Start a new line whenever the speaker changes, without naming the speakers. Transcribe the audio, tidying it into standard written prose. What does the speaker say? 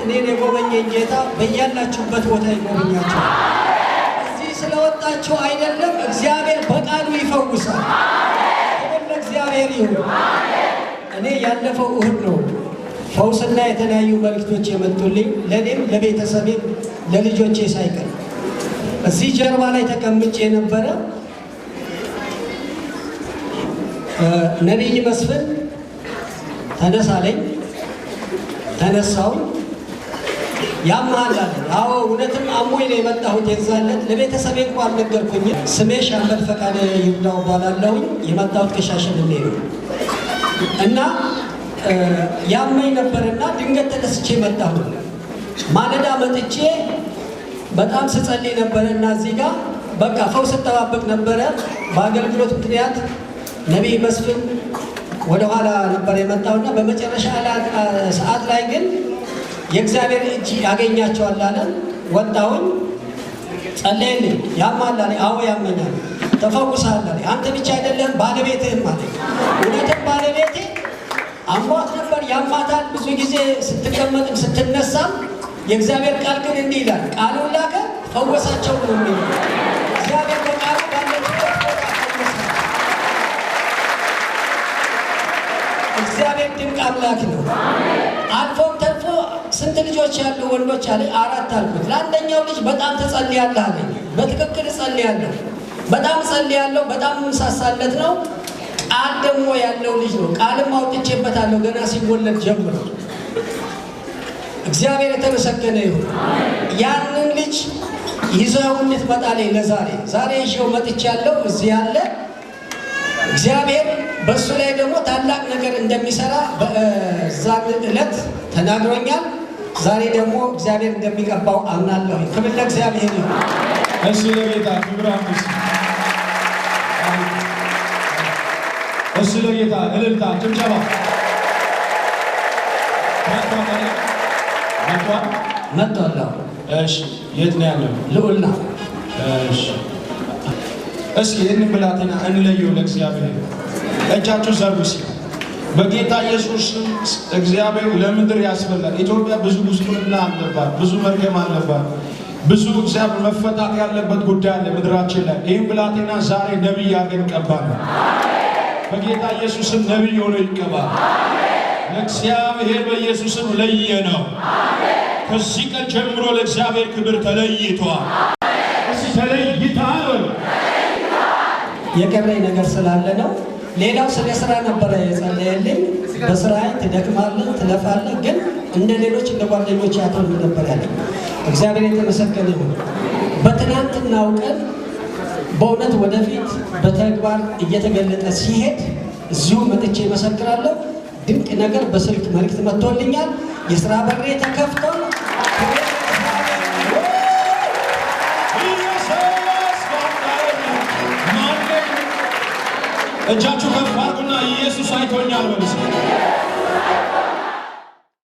እኔን የጎበኘኝ ጌታ በእያላችሁበት ቦታ ይጎበኛችሁ። እዚህ ስለወጣችሁ አይደለም፣ እግዚአብሔር በቃሉ ይፈውሳል። እግዚአብሔር ይሁን። እኔ ያለፈው እሁድ ነው ፈውስና የተለያዩ መልእክቶች የመጡልኝ ለኔም ለቤተሰቤም ለልጆቼ ሳይቀር። እዚህ ጀርባ ላይ ተቀምጬ የነበረ ነብይ መስፍን ተነሳለኝ። ተነሳው ያማላል። አዎ እውነትም አሞኝ ነው የመጣሁት። የዛለት ለቤተሰቤ እንኳን ነገርኩኝ። ስሜ ሻምበል ፈቃደ ይብዳው ባላለው የመጣሁት ከሻሸመኔ ነው እና ያመኝ ነበርና ድንገት ተነስቼ መጣሁ። ማለዳ መጥቼ በጣም ስጸልይ ነበርና እዚህ ጋር በቃ ፈውስ ተጠባበቅ ነበረ። በአገልግሎት ምክንያት ነብይ መስፍን ወደ ኋላ ነበር የመጣውና በመጨረሻ ሰዓት ላይ ግን የእግዚአብሔር እጅ ያገኛቸዋል አለ። ወጣሁኝ፣ ጸለየልኝ። ያማል አለ። አዎ ያመኛል፣ ተፈውሳል አለ። አንተ ብቻ አይደለም ባለቤትህም አለ። እውነትም ባለቤቴ አሟት ነበር፣ ያማታል ብዙ ጊዜ ስትቀመጥም ስትነሳም። የእግዚአብሔር ቃል ግን እንዲህ ይላል፣ ቃሉን ላከ ፈወሳቸው ነው የሚለው እግዚአብሔር በቃሉ እግዚአብሔር ድንቅ አምላክ ነው። አልፎም ተርፎ ስንት ልጆች ያሉ ወንዶች አለ? 4 አልኩት። ለአንደኛው ልጅ በጣም ተጸልያለህ አለኝ። በትክክል ጸልያለሁ፣ በጣም ጸልያለሁ፣ በጣም ምሳሳለት ነው። ቃል ደግሞ ያለው ልጅ ነው። ቃልም አውጥቼበታለሁ ገና ሲወለድ ጀምሮ። እግዚአብሔር የተመሰገነ ይሁን። ያንን ልጅ ይዘው እንድትመጣልኝ ዛሬ ይዤው መጥቻለሁ። እዚህ ያለ እግዚአብሔር በሱ ላይ ደግሞ ታላቅ ነገር እንደሚሰራ በዛ ዕለት ተናግሮኛል። ዛሬ ደግሞ እግዚአብሔር እንደሚቀባው አምናለሁ። ክብር ለእግዚአብሔር ይሁን።
እሺ ለጌታ ክብር አምስት እሺ ለጌታ እልልታ ጭብጨባ
መጥቷል።
እሺ የት ነው ያለው?
ልዑልና
እሺ እስኪ ይህንን ብላቴና እንለየው ለእግዚአብሔር። እጃችሁ ዘርጉ። በጌታ ኢየሱስ እግዚአብሔር ለምድር ያስፈልጋል። ኢትዮጵያ ብዙ ጉስቁልና አለባት፣ ብዙ መርገም አለባት፣ ብዙ እግዚአብሔር መፈታት ያለበት ጉዳይ አለ ምድራችን ላይ። ይህን ብላቴና ዛሬ ነቢይ አድርገን ቀባነው። በጌታ ኢየሱስም ነቢይ ሆኖ ይቀባል። ለእግዚአብሔር በኢየሱስም ለየነው። ከዚህ ቀን ጀምሮ ለእግዚአብሔር ክብር ተለይቷል። እዚህ ተለይቷል።
የቀረኝ ነገር ስላለ ነው። ሌላው ስለ ስራ ነበረ የጸለየልኝ። በስራዬ ትደክማለህ፣ ትለፋለህ፣ ግን እንደ ሌሎች እንደ ጓደኞች ያተርፍ ነበር ያለኝ። እግዚአብሔር የተመሰገነ ይሁን። በትናንትናው ቀን በእውነት ወደፊት በተግባር እየተገለጠ ሲሄድ እዚሁ መጥቼ መሰክራለሁ። ድንቅ ነገር በስልክ መልእክት መጥቶልኛል። የስራ በሬ ተከፍቷል።
እጃችሁ ከፍ አድርጉና ኢየሱስ አይቶኛል በሉ።